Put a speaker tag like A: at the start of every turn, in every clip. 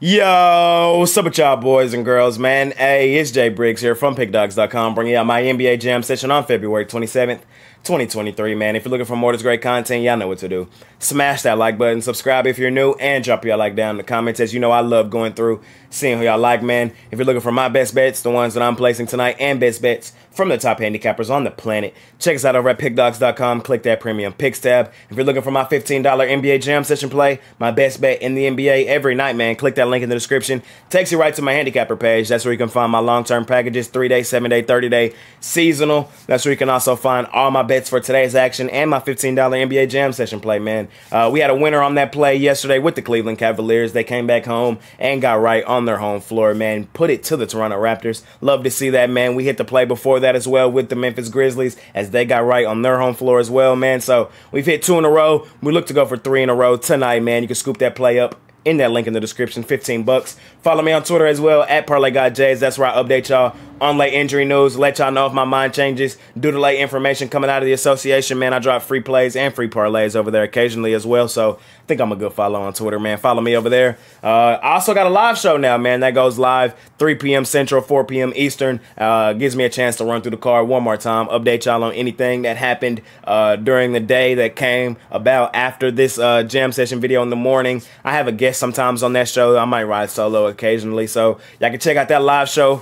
A: Yo, what's up with y'all boys and girls, man? Hey, it's Jay Briggs here from Pickdawgz.com, bringing out my NBA Jam session on February 27th, 2023, man. If you're looking for more of this great content, y'all know what to do. Smash that like button, subscribe if you're new, and drop your like down in the comments. As you know, I love going through, seeing who y'all like, man. If you're looking for my best bets, the ones that I'm placing tonight, and best bets from the top handicappers on the planet, check us out over at Pickdawgz.com. Click that premium picks tab. If you're looking for my $15 NBA Jam session play, my best bet in the NBA every night, man, click that link in the description. Takes you right to my handicapper page. That's where you can find my long-term packages, 3-day, 7-day, 30-day, seasonal. That's where you can also find all my bets for today's action and my $15 NBA Jam session play, man. We had a winner on that play yesterday with the Cleveland Cavaliers. They came back home and got right on their home floor, man. Put it to the Toronto Raptors. Love to see that, man. We hit the play before that as well with the Memphis Grizzlies as they got right on their home floor as well, man. So we've hit 2 in a row. We look to go for 3 in a row tonight, man. You can scoop that play up in that link in the description, 15 bucks. Follow me on Twitter as well, at ParlayGuyJays. That's where I update y'all on late injury news, let y'all know if my mind changes due to late information coming out of the association, man. I drop free plays and free parlays over there occasionally as well, so I think I'm a good follow on Twitter, man. Follow me over there. I also got a live show now, man. That goes live 3 p.m. Central, 4 p.m. Eastern. Gives me a chance to run through the card one more time, update y'all on anything that happened during the day that came about after this jam session video in the morning. I have a guest sometimes on that show. I might ride solo occasionally, so y'all can check out that live show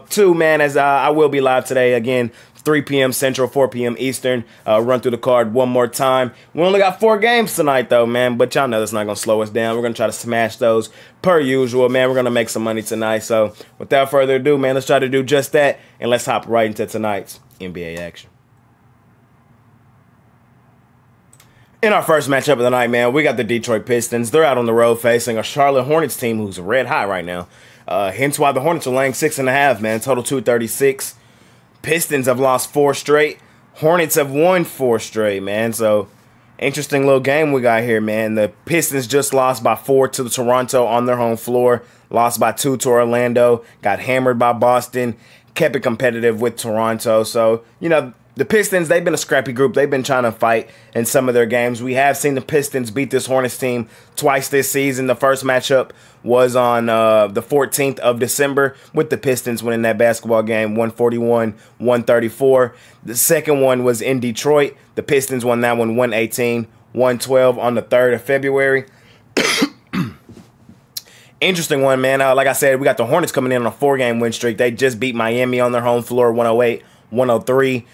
A: too, man, as I will be live today again, 3 p.m. Central, 4 p.m. Eastern. Run through the card one more time. We only got 4 games tonight, though, man, but y'all know that's not going to slow us down. We're going to try to smash those per usual, man. We're going to make some money tonight. So without further ado, man, let's try to do just that, and let's hop right into tonight's NBA action. In our first matchup of the night, man, we got the Detroit Pistons. They're out on the road facing a Charlotte Hornets team who's red hot right now. Hence why the Hornets are laying 6.5, man. Total 236. Pistons have lost 4 straight. Hornets have won 4 straight, man. So, interesting little game we got here, man. The Pistons just lost by 4 to Toronto on their home floor. Lost by 2 to Orlando. Got hammered by Boston. Kept it competitive with Toronto. So, you know, the Pistons, they've been a scrappy group. They've been trying to fight in some of their games. We have seen the Pistons beat this Hornets team twice this season. The first matchup was on the 14th of December with the Pistons winning that basketball game 141-134. The second one was in Detroit. The Pistons won that one 118-112 on the 3rd of February. Interesting one, man. Like I said, we got the Hornets coming in on a 4-game win streak. They just beat Miami on their home floor 108-103.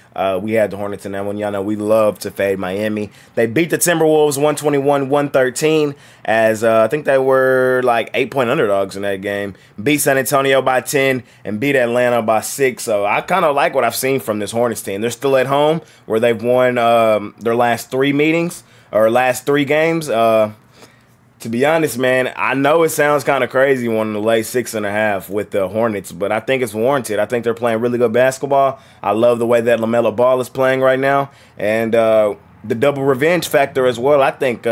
A: We had the Hornets in that one. Y'all know we love to fade Miami. They beat the Timberwolves 121-113 as I think they were like 8-point underdogs in that game. Beat San Antonio by 10 and beat Atlanta by 6. So I kind of like what I've seen from this Hornets team. They're still at home where they've won their last 3 meetings or last 3 games. To be honest, man, I know it sounds kind of crazy wanting to lay 6.5 with the Hornets, but I think it's warranted. I think they're playing really good basketball. I love the way that LaMelo Ball is playing right now. And the double revenge factor as well. I think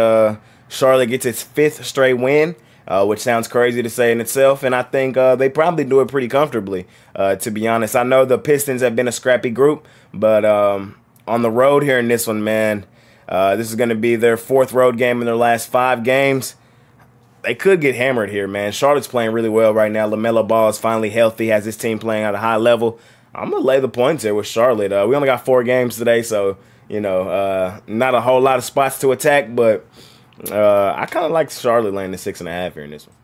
A: Charlotte gets its 5th straight win, which sounds crazy to say in itself. And I think they probably do it pretty comfortably, to be honest. I know the Pistons have been a scrappy group, but on the road here in this one, man, this is going to be their 4th road game in their last 5 games. They could get hammered here, man. Charlotte's playing really well right now. LaMelo Ball is finally healthy, has his team playing at a high level. I'm going to lay the points here with Charlotte. We only got 4 games today, so, you know, not a whole lot of spots to attack, but I kind of like Charlotte laying the 6.5 here in this one.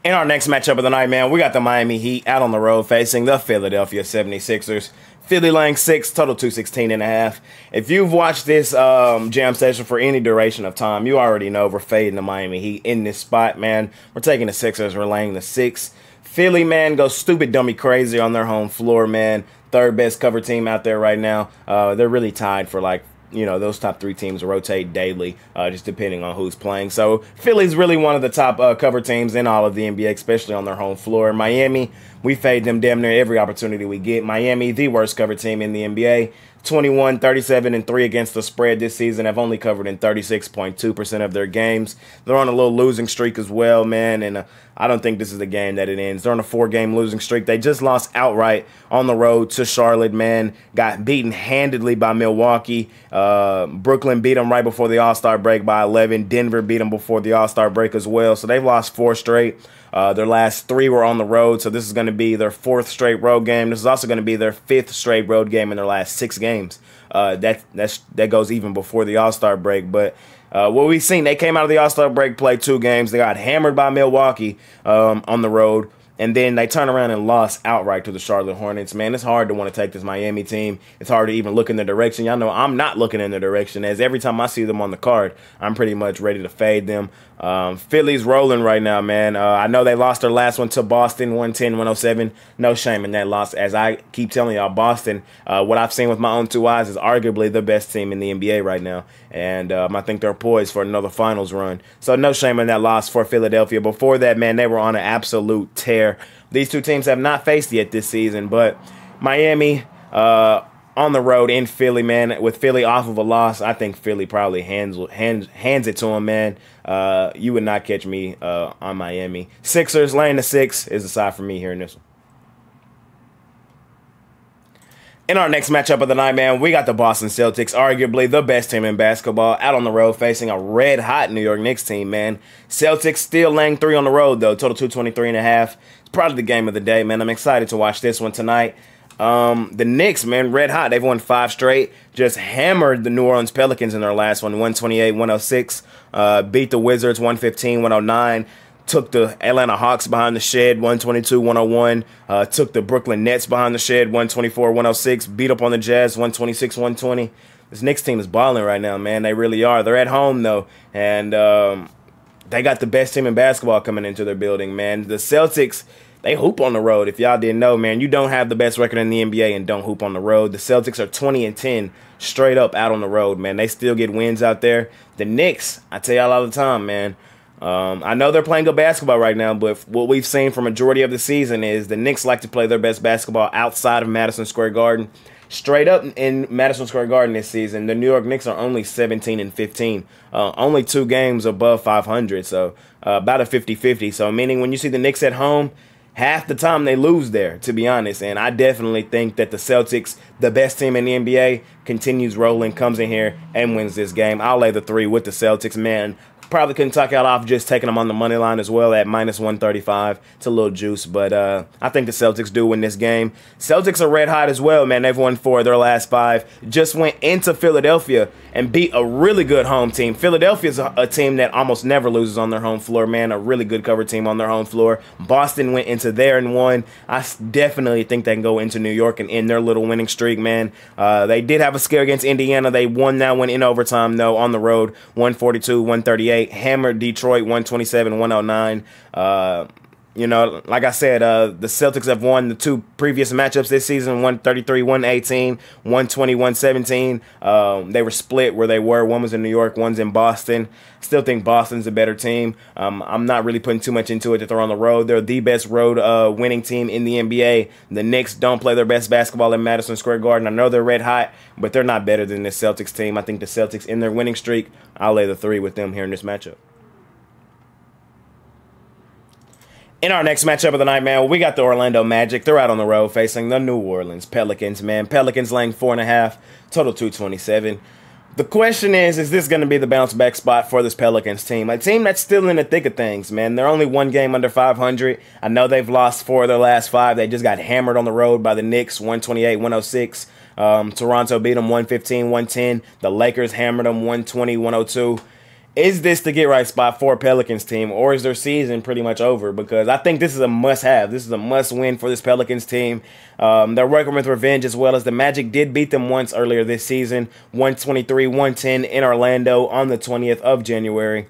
A: In our next matchup of the night, man, we got the Miami Heat out on the road facing the Philadelphia 76ers. Philly laying 6, total 216.5. If you've watched this jam session for any duration of time, you already know we're fading the Miami Heat in this spot, man. We're taking the Sixers, we're laying the 6. Philly, man, goes stupid dummy crazy on their home floor, man. 3rd best cover team out there right now. They're really tied for, like, you know, those top 3 teams rotate daily, just depending on who's playing. So Philly's really one of the top cover teams in all of the NBA, especially on their home floor. Miami, we fade them damn near every opportunity we get. Miami, the worst cover team in the NBA. 21, 37, and 3 against the spread this season. Have only covered in 36.2% of their games. They're on a little losing streak as well, man, and I don't think this is the game that it ends. They're on a 4-game losing streak. They just lost outright on the road to Charlotte, man. Got beaten handedly by Milwaukee. Brooklyn beat them right before the All-Star break by 11. Denver beat them before the All-Star break as well. So they've lost 4 straight. Their last 3 were on the road, so this is going to be their 4th straight road game. This is also going to be their 5th straight road game in their last 6 games. That goes even before the All-Star break. But what we've seen, they came out of the All-Star break, played 2 games. They got hammered by Milwaukee on the road. And then they turn around and lost outright to the Charlotte Hornets. Man, it's hard to want to take this Miami team. It's hard to even look in their direction. Y'all know I'm not looking in their direction, as every time I see them on the card, I'm pretty much ready to fade them. Philly's rolling right now, man. I know they lost their last one to Boston, 110-107. No shame in that loss. As I keep telling y'all, Boston, what I've seen with my own 2 eyes, is arguably the best team in the NBA right now. And I think they're poised for another finals run. So no shame in that loss for Philadelphia. Before that, man, they were on an absolute tear. These 2 teams have not faced yet this season, but Miami on the road in Philly, man. With Philly off of a loss, I think Philly probably hands it to them, man. You would not catch me on Miami. Sixers laying the 6 is a side for me here in this one. In our next matchup of the night, man, we got the Boston Celtics, arguably the best team in basketball, out on the road facing a red-hot New York Knicks team, man. Celtics still laying 3 on the road, though, total 223.5. It's probably the game of the day, man. I'm excited to watch this one tonight. The Knicks, man, red-hot. They've won 5 straight. Just hammered the New Orleans Pelicans in their last one, 128-106. Beat the Wizards, 115-109. Took the Atlanta Hawks behind the shed, 122-101. Took the Brooklyn Nets behind the shed, 124-106. Beat up on the Jazz, 126-120. This Knicks team is balling right now, man. They really are. They're at home, though, and they got the best team in basketball coming into their building, man. The Celtics, they hoop on the road. If y'all didn't know, man, you don't have the best record in the NBA and don't hoop on the road. The Celtics are 20-10 straight up out on the road, man. They still get wins out there. The Knicks, I tell y'all all the time, man. I know they're playing good basketball right now, but what we've seen for majority of the season is the Knicks like to play their best basketball outside of Madison Square Garden. Straight up in Madison Square Garden this season, the New York Knicks are only 17-15, only 2 games above 500, so about a 50-50. So meaning when you see the Knicks at home, half the time they lose there, to be honest. And I definitely think that the Celtics, the best team in the NBA, continues rolling, comes in here and wins this game. I'll lay the 3 with the Celtics, man. Probably couldn't talk out off just taking them on the money line as well at -135. It's a little juice, but I think the Celtics do win this game. Celtics are red hot as well, man. They've won 4 of their last 5. Just went into Philadelphia and beat a really good home team. Philadelphia's a team that almost never loses on their home floor, man. A really good cover team on their home floor. Boston went into there and won. I definitely think they can go into New York and end their little winning streak, man. They did have a scare against Indiana. They won that one in overtime, though, on the road, 142-138. Hammered Detroit 127-109. You know, like I said, the Celtics have won the 2 previous matchups this season, 133-118, 120-117. They were split where they were. One was in New York, one's in Boston. Still think Boston's a better team. I'm not really putting too much into it that they're on the road. They're the best road winning team in the NBA. The Knicks don't play their best basketball in Madison Square Garden. I know they're red hot, but they're not better than the Celtics team. I think the Celtics in their winning streak, I'll lay the 3 with them here in this matchup. In our next matchup of the night, man, we got the Orlando Magic. They're out on the road facing the New Orleans Pelicans, man. Pelicans laying 4.5, total 227. The question is this going to be the bounce back spot for this Pelicans team? A team that's still in the thick of things, man. They're only 1 game under 500. I know they've lost 4 of their last 5. They just got hammered on the road by the Knicks, 128-106. Toronto beat them 115-110. The Lakers hammered them 120-102. Is this the get-right spot for a Pelicans team, or is their season pretty much over? Because I think this is a must-have. This is a must-win for this Pelicans team. They're working with revenge as well, as the Magic did beat them once earlier this season, 123-110 in Orlando on the 20th of January.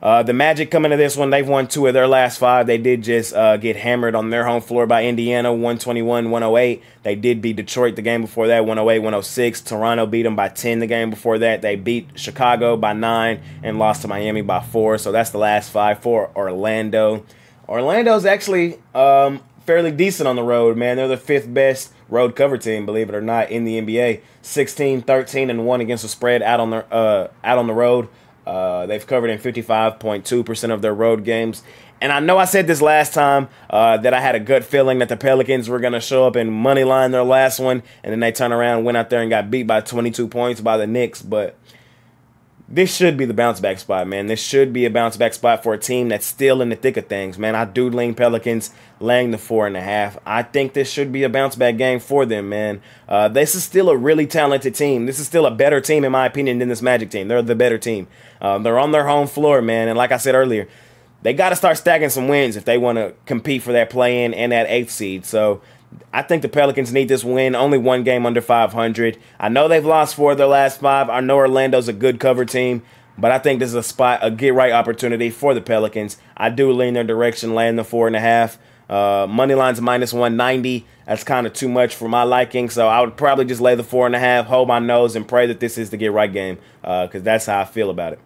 A: The Magic coming to this one, they've won 2 of their last 5. They did just get hammered on their home floor by Indiana, 121-108. They did beat Detroit the game before that, 108-106. Toronto beat them by 10 the game before that. They beat Chicago by 9 and lost to Miami by 4. So that's the last 5 for Orlando. Orlando's actually fairly decent on the road, man. They're the 5th best road cover team, believe it or not, in the NBA. 16-13-1 against the spread out on the road. They've covered in 55.2% of their road games. And I know I said this last time that I had a gut feeling that the Pelicans were going to show up and money line their last one, and then they turned around and went out there and got beat by 22 points by the Knicks. But this should be the bounce-back spot, man. This should be a bounce-back spot for a team that's still in the thick of things, man. I do lean Pelicans laying the 4.5. I think this should be a bounce-back game for them, man. This is still a really talented team. This is still a better team, in my opinion, than this Magic team. They're the better team. They're on their home floor, man. And like I said earlier, they got to start stacking some wins if they want to compete for that play-in and that 8th seed. So I think the Pelicans need this win. Only one game under 500. I know they've lost 4 of their last 5. I know Orlando's a good cover team, but I think this is a get-right opportunity for the Pelicans. I do lean their direction, laying the 4.5. Money line's minus 190. That's kind of too much for my liking, so I would probably just lay the 4.5, hold my nose, and pray that this is the get-right game, because that's how I feel about it.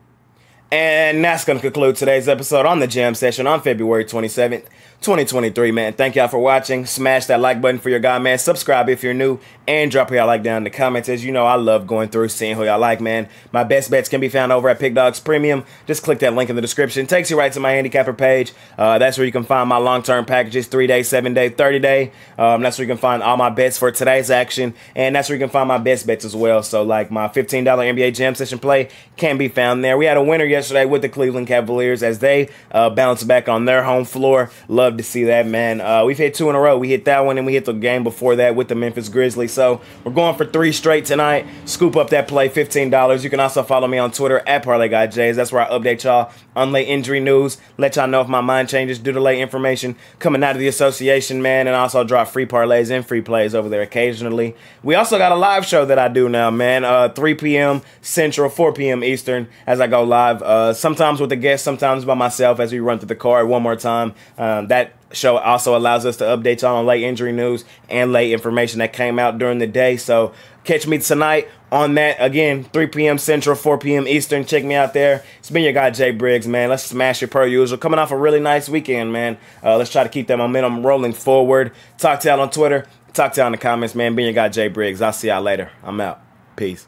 A: And that's going to conclude today's episode on the Jam Session on February 27th, 2023, man. Thank y'all for watching. Smash that like button for your guy, man. Subscribe if you're new, and drop y'all like down in the comments. As you know, I love going through, seeing who y'all like, man. My best bets can be found over at Pickdawgz Premium. Just click that link in the description. Takes you right to my handicapper page. That's where you can find my long-term packages, 3-day, 7-day, 30-day. That's where you can find all my bets for today's action, and that's where you can find my best bets as well. So, like, my $15 NBA Jam Session play can be found there. We had a winner yesterday with the Cleveland Cavaliers as they bounce back on their home floor. Love to see that, man. We've hit 2 in a row. We hit that one, and we hit the game before that with the Memphis Grizzlies. So we're going for 3 straight tonight. Scoop up that play, $15. You can also follow me on Twitter at ParlayGuyJays. That's where I update y'all on late injury news. Let y'all know if my mind changes due to late information coming out of the association, man. And I also drop free parlays and free plays over there occasionally. We also got a live show that I do now, man. 3 p.m. Central, 4 p.m. Eastern as I go live. Sometimes with a guest, sometimes by myself as we run through the card one more time. That show also allows us to update y'all on late injury news and late information that came out during the day. So catch me tonight on that. Again, 3 p.m. Central, 4 p.m. Eastern. Check me out there. It's been your guy, Jay Briggs, man. Let's smash it per usual. Coming off a really nice weekend, man. Let's try to keep that momentum rolling forward. Talk to y'all on Twitter. Talk to y'all in the comments, man. Been your guy, Jay Briggs. I'll see y'all later. I'm out. Peace.